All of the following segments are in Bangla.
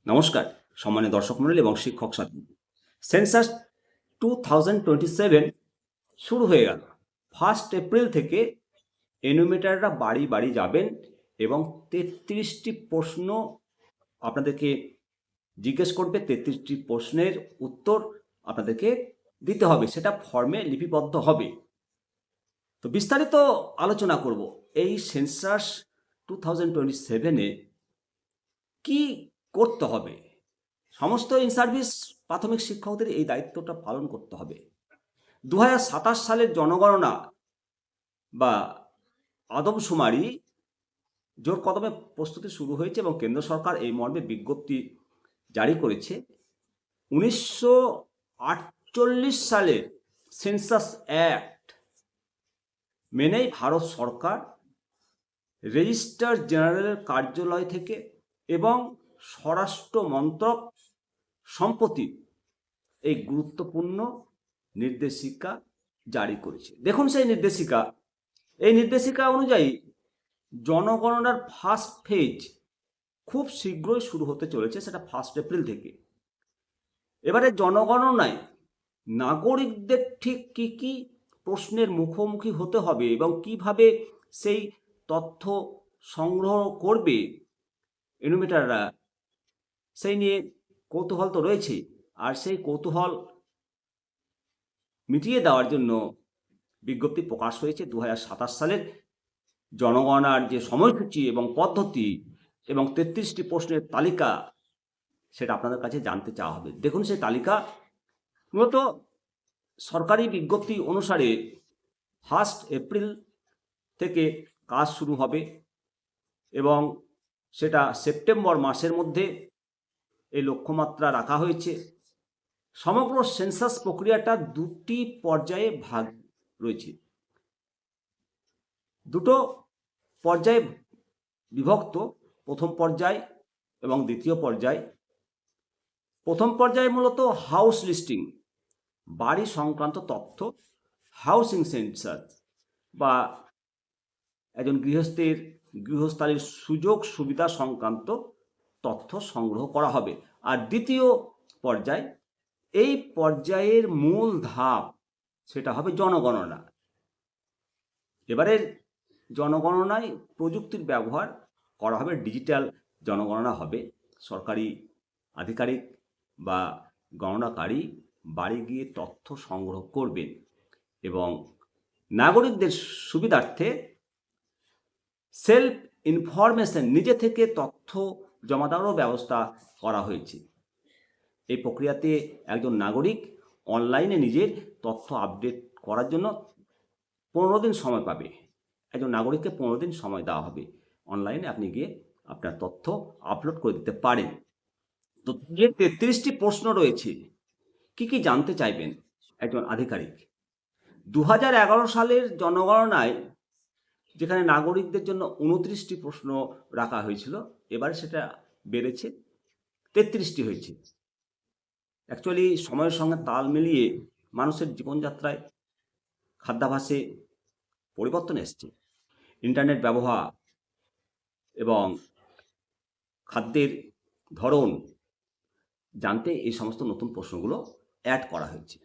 নমস্কার সম্মানীয় দর্শক মণ্ডলী এবং শিক্ষক সাথী। সেন্সাস 2027 শুরু হয়ে গেল। 1 এপ্রিল থেকে এনুমেটাররা বাড়ি বাড়ি যাবেন এবং 33টি প্রশ্ন আপনাদেরকে জিজ্ঞেস করবে। 33টি প্রশ্নের উত্তর আপনাদেরকে দিতে হবে, সেটা ফর্মে লিপিবদ্ধ হবে। তো বিস্তারিত আলোচনা করব এই সেন্সাস 2027-এ কি করতে হবে। সমস্ত ইন সার্ভিস প্রাথমিক শিক্ষকদের এই দায়িত্বটা পালন করতে হবে। 2027 সালের জনগণনা বা আদমশুমারি জোর কদমে প্রস্তুতি শুরু হয়েছে এবং কেন্দ্র সরকার এই মর্মে বিজ্ঞপ্তি জারি করেছে। 1948 সালের সেন্সাস অ্যাক্ট মেনেই ভারত সরকার রেজিস্ট্রার জেনারেলের কার্যালয় থেকে এবং স্বরাষ্ট্র মন্ত্রক সম্প্রতি এই গুরুত্বপূর্ণ নির্দেশিকা জারি করেছে। দেখুন সেই নির্দেশিকা। এই নির্দেশিকা অনুযায়ী জনগণনার ফার্স্ট ফেজ খুব শীঘ্রই শুরু হতে চলেছে, সেটা 1 এপ্রিল থেকে। এবারে জনগণনায় নাগরিকদের ঠিক কি কি প্রশ্নের মুখোমুখি হতে হবে এবং কিভাবে সেই তথ্য সংগ্রহ করবে এনুমেটাররা, সেই নিয়ে কৌতূহল তো রয়েছে। আর সেই কৌতূহল মিটিয়ে দেওয়ার জন্য বিজ্ঞপ্তি প্রকাশ হয়েছে। 2027 সালের জনগণনার যে সময়সূচি এবং পদ্ধতি এবং 33টি প্রশ্নের তালিকা, সেটা আপনাদের কাছে জানতে চাওয়া হবে। দেখুন সেই তালিকা মূলত সরকারি বিজ্ঞপ্তি অনুসারে 1 এপ্রিল থেকে কাজ শুরু হবে এবং সেটা সেপ্টেম্বর মাসের মধ্যে এই লক্ষ্যমাত্রা রাখা হয়েছে। সমগ্র সেন্সাস প্রক্রিয়াটা দুটি পর্যায়ে ভাগ রয়েছে, দুটো পর্যায়ে বিভক্ত, প্রথম পর্যায় এবং দ্বিতীয় পর্যায়। প্রথম পর্যায়ে মূলত হাউস লিস্টিং, বাড়ি সংক্রান্ত তথ্য, হাউসিং সেন্সাস বা একজন গৃহস্থের গৃহস্থালির সুযোগ সুবিধা সংক্রান্ত তথ্য সংগ্রহ করা হবে। আর দ্বিতীয় পর্যায়, এই পর্যায়ের মূল ধাপ, সেটা হবে জনগণনা। এবারের জনগণনায় প্রযুক্তির ব্যবহার করা হবে, ডিজিটাল জনগণনা হবে। সরকারি আধিকারিক বা গণনাকারী বাড়ি গিয়ে তথ্য সংগ্রহ করবেন এবং নাগরিকদের সুবিধার্থে সেলফ ইনফরমেশন, নিজে থেকে তথ্য জমা দেওয়ারও ব্যবস্থা করা হয়েছে। এই প্রক্রিয়াতে একজন নাগরিক অনলাইনে নিজের তথ্য আপডেট করার জন্য 15 দিন সময় পাবে। একজন নাগরিককে 15 দিন সময় দেওয়া হবে। অনলাইনে আপনি গিয়ে আপনার তথ্য আপলোড করে দিতে পারেন। তো যে 33টি প্রশ্ন রয়েছে, কি কি জানতে চাইবেন একজন আধিকারিক? 2011 সালের জনগণনায় যেখানে নাগরিকদের জন্য 29টি প্রশ্ন রাখা হয়েছিল, এবারে সেটা বেড়েছে, 33টি হয়েছে। অ্যাকচুয়ালি সময়ের সঙ্গে তাল মিলিয়ে মানুষের জীবনযাত্রায়, খাদ্যাভ্যাসে পরিবর্তন এসছে। ইন্টারনেট ব্যবহার এবং খাদ্যের ধরন জানতে এই সমস্ত নতুন প্রশ্নগুলো অ্যাড করা হয়েছে।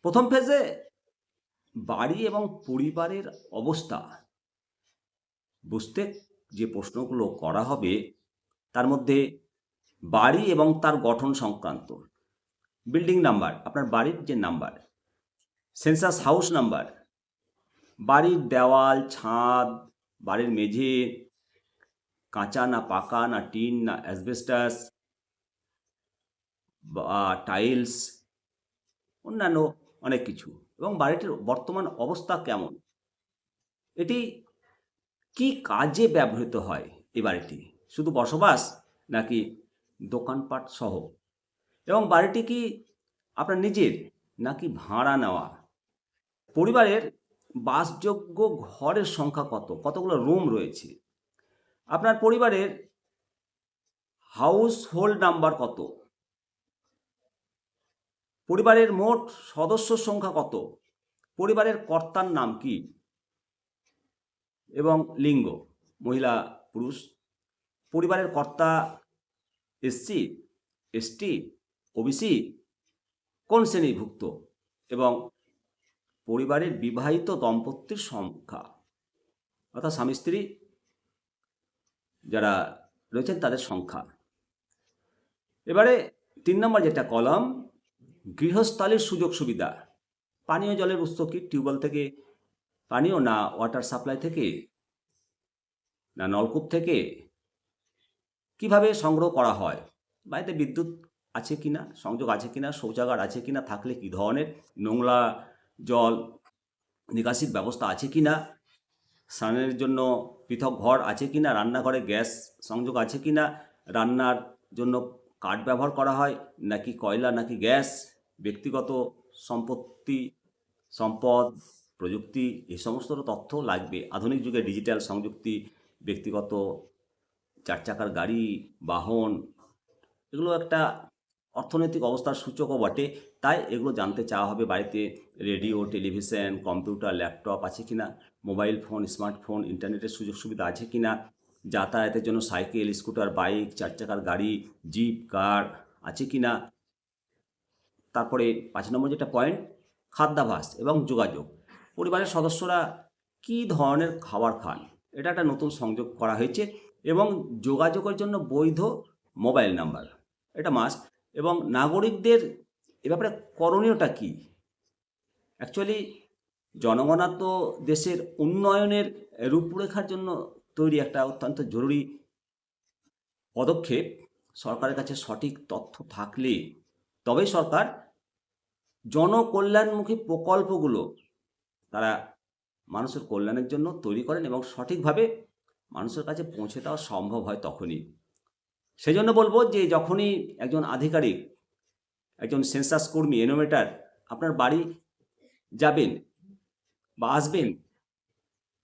প্রথম ফেজে বাড়ি এবং পরিবারের অবস্থা বুঝতে যে প্রশ্নগুলো করা হবে, তার মধ্যে বাড়ি এবং তার গঠন সংক্রান্ত, বিল্ডিং নাম্বার, আপনার বাড়ির যে নাম্বার, সেন্সাস হাউস নাম্বার, বাড়ির দেওয়াল, ছাদ, বাড়ির মেঝে কাঁচা না পাকা না টিন না অ্যাসবেস্টাস বা টাইলস, অন্যান্য অনেক কিছু, এবং বাড়িটির বর্তমান অবস্থা কেমন, এটি কি কাজে ব্যবহৃত হয়, এই বাড়িটি শুধু বসবাস নাকি দোকানপাট সহ, এবং বাড়িটি কি আপনার নিজের নাকি ভাড়া নেওয়া, পরিবারের বাসযোগ্য ঘরের সংখ্যা কত, কতগুলো রুম রয়েছে, আপনার পরিবারের হাউস হোল্ড নাম্বার কত, পরিবারের মোট সদস্য সংখ্যা কত, পরিবারের কর্তার নাম কি এবং লিঙ্গ, মহিলা পুরুষ, পরিবারের কর্তা এসসি, এসটি, ওবিসি কোন শ্রেণীভুক্ত এবং পরিবারের বিবাহিত দম্পতির সংখ্যা, অর্থাৎ স্বামী স্ত্রী যারা রয়েছেন তাদের সংখ্যা। এবারে 3 নম্বর যেটা কলাম, গৃহস্থালির সুযোগ সুবিধা। পানীয় জলের উৎস কি? টিউবওয়েল থেকে পানীয়, না ওয়াটার সাপ্লাই থেকে, না নলকূপ থেকে? কিভাবে সংগ্রহ করা হয়? বাড়িতে বিদ্যুৎ আছে কিনা, সংযোগ আছে কিনা, শৌচাগার আছে কিনা, থাকলে কি ধরনের, নোংরা জল নিকাশির ব্যবস্থা আছে কিনা, স্নানের জন্য পৃথক ঘর আছে কিনা, রান্নাঘরে গ্যাস সংযোগ আছে কিনা, রান্নার জন্য কাঠ ব্যবহার করা হয় নাকি কয়লা নাকি গ্যাস, ব্যক্তিগত সম্পদ, প্রযুক্তি, এই সমস্ত তথ্য লাগবে। আধুনিক যুগে ডিজিটাল সংযুক্তি, ব্যক্তিগত 4 চাকার গাড়ি, বাহন, এগুলো একটা অর্থনৈতিক অবস্থার সূচকও বটে, তাই এগুলো জানতে চাওয়া হবে। বাড়িতে রেডিও, টেলিভিশন, কম্পিউটার, ল্যাপটপ আছে কিনা, মোবাইল ফোন, স্মার্টফোন, ইন্টারনেটের সুযোগ সুবিধা আছে কিনা, যাতায়াতের জন্য সাইকেল, স্কুটার, বাইক, 4 চাকার গাড়ি, জিপ, কার আছে কিনা। তারপরে 5 নম্বর যেটা পয়েন্ট, খাদ্যাভ্যাস এবং যোগাযোগ। পরিবারের সদস্যরা কী ধরনের খাবার খান, এটা একটা নতুন সংযোগ করা হয়েছে। এবং যোগাযোগের জন্য বৈধ মোবাইল নাম্বার, এটা মাস্ট। এবং নাগরিকদের এ ব্যাপারে করণীয়টা কী? অ্যাকচুয়ালি জনগণনা তো দেশের উন্নয়নের রূপরেখার জন্য তৈরি একটা অত্যন্ত জরুরি পদক্ষেপ। সরকারের কাছে সঠিক তথ্য থাকলে তবেই সরকার জনকল্যাণমুখী প্রকল্পগুলো তারা মানুষের কল্যাণের জন্য তৈরি করেন এবং সঠিকভাবে মানুষের কাছে পৌঁছে দেওয়া সম্ভব হয় তখনই। সেই জন্য বলবো যে যখনই একজন আধিকারিক, একজন সেন্সাস কর্মী, এনোমেটার আপনার বাড়ি যাবেন বা আসবেন,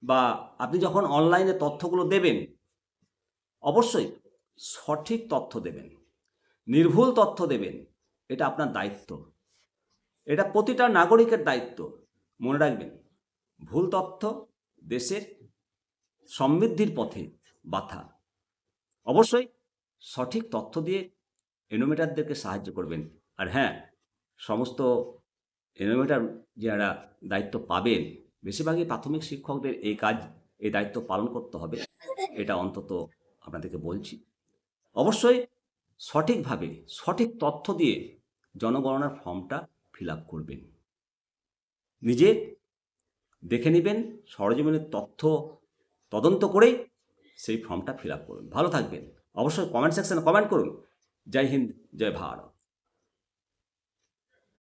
বা আপনি যখন অনলাইনে তথ্যগুলো দেবেন, অবশ্যই সঠিক তথ্য দেবেন, নির্ভুল তথ্য দেবেন। এটা আপনার দায়িত্ব, এটা প্রতিটা নাগরিকের দায়িত্ব। মনে রাখবেন, ভুল তথ্য দেশের সমৃদ্ধির পথে বাধা। অবশ্যই সঠিক তথ্য দিয়ে এনোমেটারদেরকে সাহায্য করবেন। আর হ্যাঁ, সমস্ত এনোমেটার যারা দায়িত্ব পাবেন, বেশিরভাগই প্রাথমিক শিক্ষকদের এই দায়িত্ব পালন করতে হবে, এটা অন্তত আপনাদেরকে বলছি। অবশ্যই সঠিকভাবে সঠিক তথ্য দিয়ে জনগণনার ফর্মটা ফিল আপ করবেন। নিজে দেখে নেবেন, সরজমিনের তথ্য তদন্ত করেই সেই ফর্মটা ফিল আপ করুন। ভালো থাকবেন। অবশ্যই কমেন্ট সেকশনে কমেন্ট করুন। জয় হিন্দ, জয় ভারত।